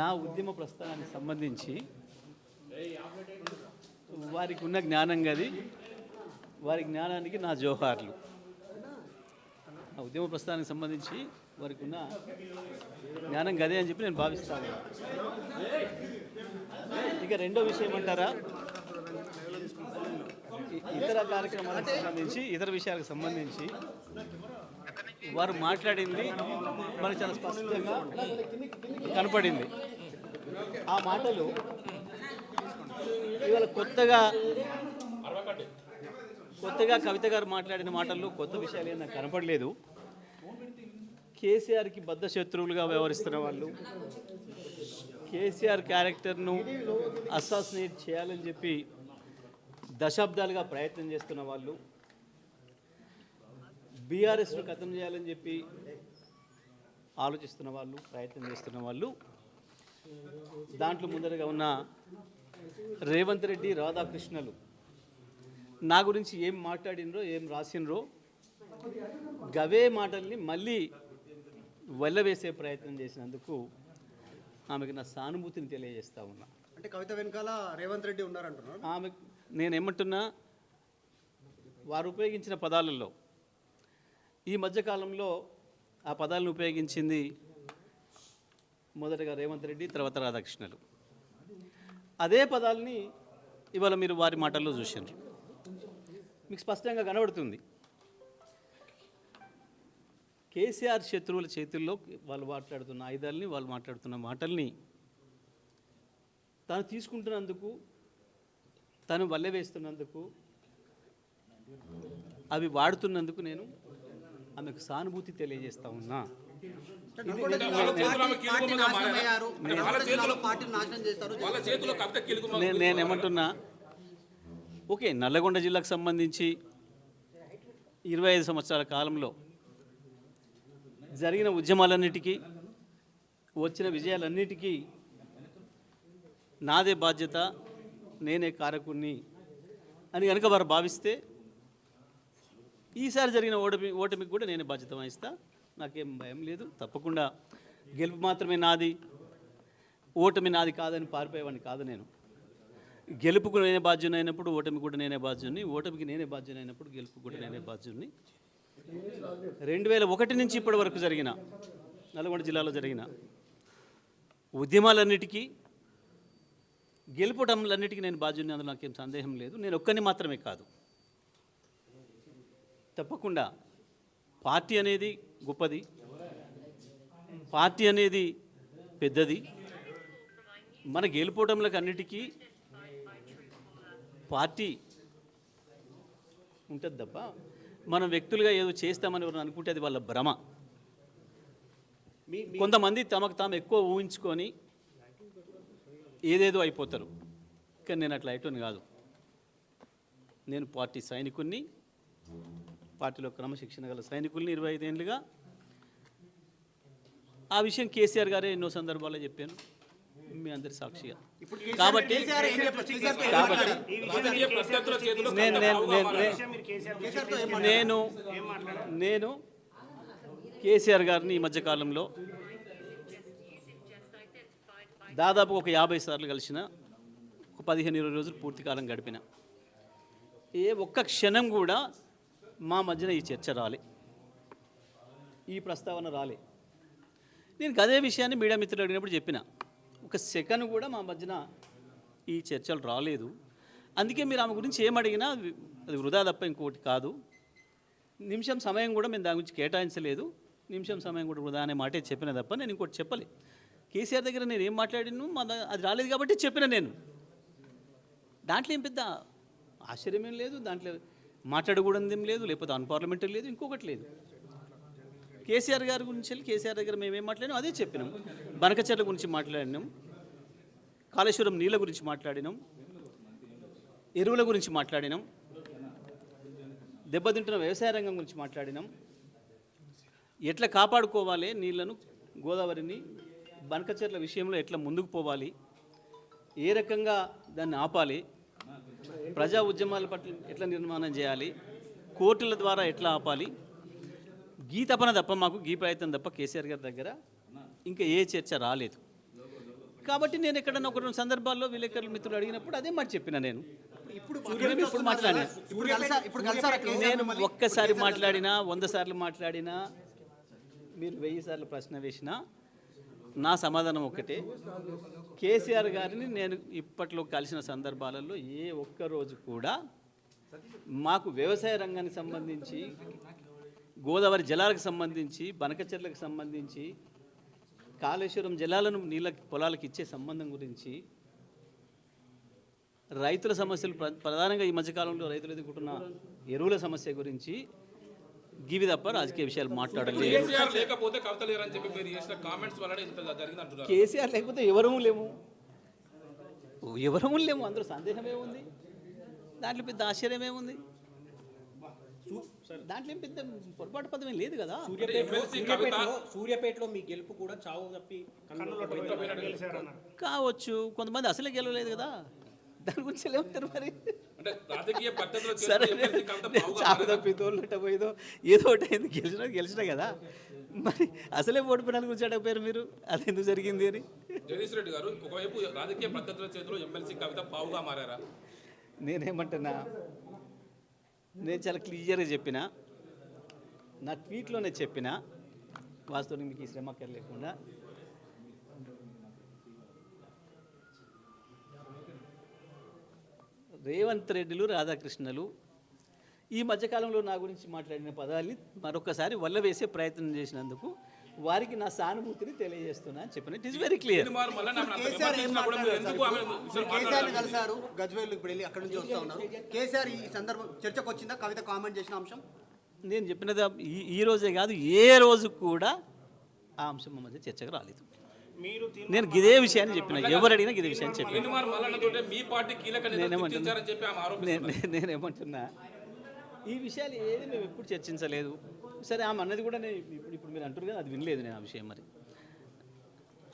నా ఉద్యమ ప్రస్థానానికి సంబంధించి వారికి ఉన్న జ్ఞానం గది, వారి జ్ఞానానికి నా జోహార్లు. నా ఉద్యమ ప్రస్థానానికి సంబంధించి వారికి ఉన్న జ్ఞానం గదే అని చెప్పి నేను భావిస్తాను. ఇక రెండో విషయం అంటారా, ఇతర కార్యక్రమాలకు సంబంధించి, ఇతర విషయాలకు సంబంధించి వారు మాట్లాడింది మనకు చాలా స్పష్టంగా కనపడింది. ఆ మాటలు ఇవాళ కొత్తగా కవిత గారు మాట్లాడిన మాటల్లో కొత్త విషయాలు ఏం నాకు కనపడలేదు. కేసీఆర్కి బద్ధ శత్రువులుగా వ్యవహరిస్తున్న వాళ్ళు, కేసీఆర్ క్యారెక్టర్ను అసాసినేట్ చేయాలని చెప్పి దశాబ్దాలుగా ప్రయత్నం చేస్తున్న వాళ్ళు, బీఆర్ఎస్ను ఖతం చేయాలని చెప్పి ఆలోచిస్తున్న వాళ్ళు, ప్రయత్నం చేస్తున్న వాళ్ళు, దాంట్లో ముందరగా ఉన్న రేవంత్ రెడ్డి, రాధాకృష్ణలు నా గురించి ఏం మాట్లాడినరో, ఏం రాసినరో గవే మాటల్ని మళ్ళీ వెళ్ళవేసే ప్రయత్నం చేసినందుకు ఆమెకు నా సానుభూతిని తెలియజేస్తూ ఉన్నా. అంటే కవిత వెనకాల రేవంత్ రెడ్డి ఉన్నారంటున్నారు. ఆమె నేనేమంటున్నా, వారు ఉపయోగించిన పదాలలో ఈ మధ్యకాలంలో ఆ పదాలను ఉపయోగించింది మొదటగా రేవంత్ రెడ్డి, తర్వాత రాధాకృష్ణలు. అదే పదాలని ఇవాళ మీరు వారి మాటల్లో చూసినారు, మీకు స్పష్టంగా కనబడుతుంది. కేసీఆర్ శత్రువుల చేతుల్లో వాళ్ళు మాట్లాడుతున్న ఆయుధాలని, వాళ్ళు మాట్లాడుతున్న మాటల్ని తాను తీసుకుంటున్నందుకు, తను వల్లెవేస్తున్నందుకు, అవి వాడుతున్నందుకు నేను ఆమెకు సానుభూతి తెలియజేస్తా ఉన్నా. నేనేమంటున్నా, ఓకే, నల్లగొండ జిల్లాకు సంబంధించి 25 సంవత్సరాల కాలంలో జరిగిన ఉద్యమాలన్నిటికీ, వచ్చిన విజయాలన్నిటికీ నాదే బాధ్యత, నేనే కారకుణ్ణి అని కనుక వారు భావిస్తే ఈసారి జరిగిన ఓటమికి కూడా నేనే బాధ్యత వహిస్తా. నాకేం భయం లేదు. తప్పకుండా గెలుపు మాత్రమే నాది, ఓటమి నాది కాదని పారిపోయేవాడిని కాదు నేను. గెలుపుకు నేనే బాధ్యుని అయినప్పుడు ఓటమి కూడా నేనే బాధ్యుని, ఓటమికి నేనే బాధ్యుని అయినప్పుడు గెలుపు కూడా నేనే బాధ్యుని. 2001 నుంచి ఇప్పటి వరకు జరిగిన నల్గొండ జిల్లాలో జరిగిన ఉద్యమాలన్నిటికీ, గెలుపుటంలన్నిటికీ నేను బాధ్యుని, అందులో నాకేం సందేహం లేదు. నేను ఒక్కరిని మాత్రమే కాదు. తప్పకుండా పార్టీ అనేది గొప్పది, పార్టీ అనేది పెద్దది. మన గెలుపోవడంలకు అన్నిటికీ పార్టీ ఉంటుంది తప్ప మనం వ్యక్తులుగా ఏదో చేస్తామని ఎవరు అనుకుంటే అది వాళ్ళ భ్రమ. కొంతమంది తమకు తాము ఎక్కువ ఊహించుకొని ఏదేదో అయిపోతారు. కానీ నేను అట్లా అయిపోను కాదు. నేను పార్టీ సైనికుడిని, పార్టీలో క్రమశిక్షణ గల సైనికుల్ని 25 ఏళ్ళుగా. ఆ విషయం కేసీఆర్ గారే ఎన్నో సందర్భాల్లో చెప్పాను, మీ అందరి సాక్షిగా. కాబట్టి నేను కేసీఆర్ గారిని ఈ మధ్యకాలంలో దాదాపు ఒక 50 సార్లు కలిసిన, ఒక 15-20 రోజులు పూర్తి కాలం గడిపిన. ఒక్క క్షణం కూడా మా మధ్యన ఈ చర్చ రాలే, ఈ ప్రస్తావన రాలే. నేను అదే విషయాన్ని మీడియా మిత్రులు అడిగినప్పుడు చెప్పిన, ఒక సెకండ్ కూడా మా మధ్యన ఈ చర్చలు రాలేదు. అందుకే మీరు ఆమె గురించి ఏమడిగినా అది వృధా తప్ప ఇంకోటి కాదు. నిమిషం సమయం కూడా మేము దాని గురించి కేటాయించలేదు. నిమిషం సమయం కూడా వృధా అనే మాటే చెప్పిన తప్ప నేను ఇంకోటి చెప్పలే. కేసీఆర్ దగ్గర నేను ఏం మాట్లాడిను, అది రాలేదు కాబట్టి చెప్పిన. నేను దాంట్లో ఏం పెద్ద ఆశ్చర్యమేం లేదు, దాంట్లో మాట్లాడకూడదు ఏం లేదు, లేకపోతే అన్పార్లమెంటరీ లేదు, ఇంకొకటి లేదు. కేసీఆర్ గారి గురించి వెళ్ళి కేసీఆర్ దగ్గర మేమేం మాట్లాడినాం అదే చెప్పినాం. బనకచెర్ల గురించి మాట్లాడినాం, కాళేశ్వరం నీళ్ళ గురించి మాట్లాడినాం, ఎరువుల గురించి మాట్లాడినాం, దెబ్బతింటున్న వ్యవసాయ రంగం గురించి మాట్లాడినాం, ఎట్లా కాపాడుకోవాలి నీళ్లను, గోదావరిని, బనకచెర్ల విషయంలో ఎట్లా ముందుకు పోవాలి, ఏ రకంగా దాన్ని ఆపాలి, ప్రజా ఉద్యమాల పట్ల ఎట్లా నిర్మాణం చేయాలి, కోర్టుల ద్వారా ఎట్లా ఆపాలి, గీ తపన తప్ప మాకు గీ ప్రయత్నం తప్ప కేసీఆర్ గారి దగ్గర ఇంకా ఏ చర్చ రాలేదు. కాబట్టి నేను ఎక్కడన్నా ఒక రెండు సందర్భాల్లో విలేకరుల మిత్రులు అడిగినప్పుడు అదే మాట చెప్పిన నేను ఇప్పుడు ఇప్పుడు మాట్లాడినా ఇప్పుడు కలిసారా నేను ఒక్కసారి మాట్లాడినా 100 సార్లు మాట్లాడినా మీరు 1000 సార్లు ప్రశ్న వేసినా నా సమాధానం ఒకటే. కేసీఆర్ గారిని నేను ఇప్పట్లో కలిసిన సందర్భాలలో ఏ ఒక్క రోజు కూడా మాకు వ్యవసాయ రంగానికి సంబంధించి, గోదావరి జలాలకు సంబంధించి, బనకచెర్లకు సంబంధించి, కాళేశ్వరం జలాలను నీళ్ళ పొలాలకు ఇచ్చే సంబంధం గురించి, రైతుల సమస్యలు ప్రధానంగా ఈ మధ్యకాలంలో రైతులు ఎదుర్కొంటున్న ఎరువుల సమస్య గురించి గివి తప్ప రాజకీయ విషయాలు మాట్లాడలేదు. కేసీఆర్ లేకపోతే కవిత లేరని చెప్పి మీరు చేసిన కామెంట్స్ వల్ల ఇంత జరిగింది అంటున్నారు. కేసీఆర్ లేకపోతే ఎవరూ లేము, అందులో సందేహమే ఉంది. దాంట్లో పెద్ద ఆశ్చర్యమేముంది, దాంట్లో ఏం పెద్ద పొరపాటు పదమే లేదు కదా. సూర్యాపేటలో మీ గెలుపు కూడా చావు తప్పి కావచ్చు, కొంతమంది అసలే గెలవలేదు కదా, దాని గురించి ఏమంటారు మరి. అంటే రాజకీయ పద్ధతిలో సరే చావు తప్పితో పోయిదో ఏదో ఒకటి అయింది, గెలిచినా కదా, మరి అసలే ఓడిపోయిన గురించి అడగపోయారు మీరు, అది ఎందుకు జరిగింది అని. జగదీష్ రెడ్డి గారు ఒకవైపు రాజకీయ పద్ధతుల చేతిలో ఎమ్మెల్సీ కవిత పావుగా మారారా? నేనేమంటున్నా, నేను చాలా క్లియర్గా చెప్పిన, నా ట్వీట్లోనే చెప్పిన, వాస్తవానికి మీకు ఈ శ్రమ లేకుండా రేవంత్ రెడ్డిలు, రాధాకృష్ణలు ఈ మధ్యకాలంలో నా గురించి మాట్లాడిన పదాల్ని మరొకసారి వల్లవేసే ప్రయత్నం చేసినందుకు వారికి నా సానుభూతిని తెలియజేస్తున్నా అని చెప్పిన. It is very clear. KCR కలిసారు గజ్వేల్, ఇప్పుడు వెళ్ళి అక్కడ నుంచి వస్తా ఉన్నారు. కేసీఆర్ ఈ సందర్భం చర్చకు వచ్చిందా కవిత కామెంట్ చేసిన అంశం? నేను చెప్పినది ఈ రోజే కాదు, ఏ రోజు కూడా ఆ అంశం మా మధ్య చర్చకు రాలేదు. నేను ఇదే విషయాన్ని చెప్పిన, ఎవరు అడిగినా ఇదే విషయాన్ని చెప్పిన. నేనేమంటున్నా, ఈ విషయాలు ఏది మేము ఎప్పుడు చర్చించలేదు. సరే ఆమె అన్నది కూడా నేను ఇప్పుడు మీరు అంటారు కదా, అది వినలేదు నేను. ఆ విషయం మరి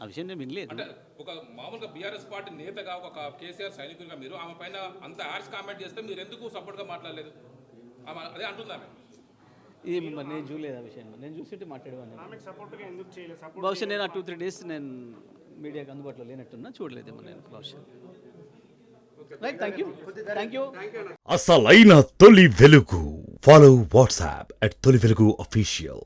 ఆ విషయం నేను వినలేదు. అంటే ఒక మామూలుగా బీఆర్ఎస్ పార్టీ నేతగా, ఒక కేసీఆర్ సైనికుడిగా మీరు ఆమె పైన అంత హార్ష్ కామెంట్ చేస్తే మీరు ఎందుకు సపోర్ట్గా మాట్లాడలేదు? ఆమె అదే అంటుందా? ఇది మరి నేను చూడలేదు ఆ విషయం, నేను చూస్తుంటే మాట్లాడేవాడిని. బహుశా నేను ఆ 2-3 డేస్ నేను మీడియాకి అందుబాటులో లేనట్టున్నా, చూడలేదేమో నేను బహుశా. Right, thank you. అసలైన తొలి వెలుగు. ఫాలో వాట్సాప్ @తొలి వెలుగు official.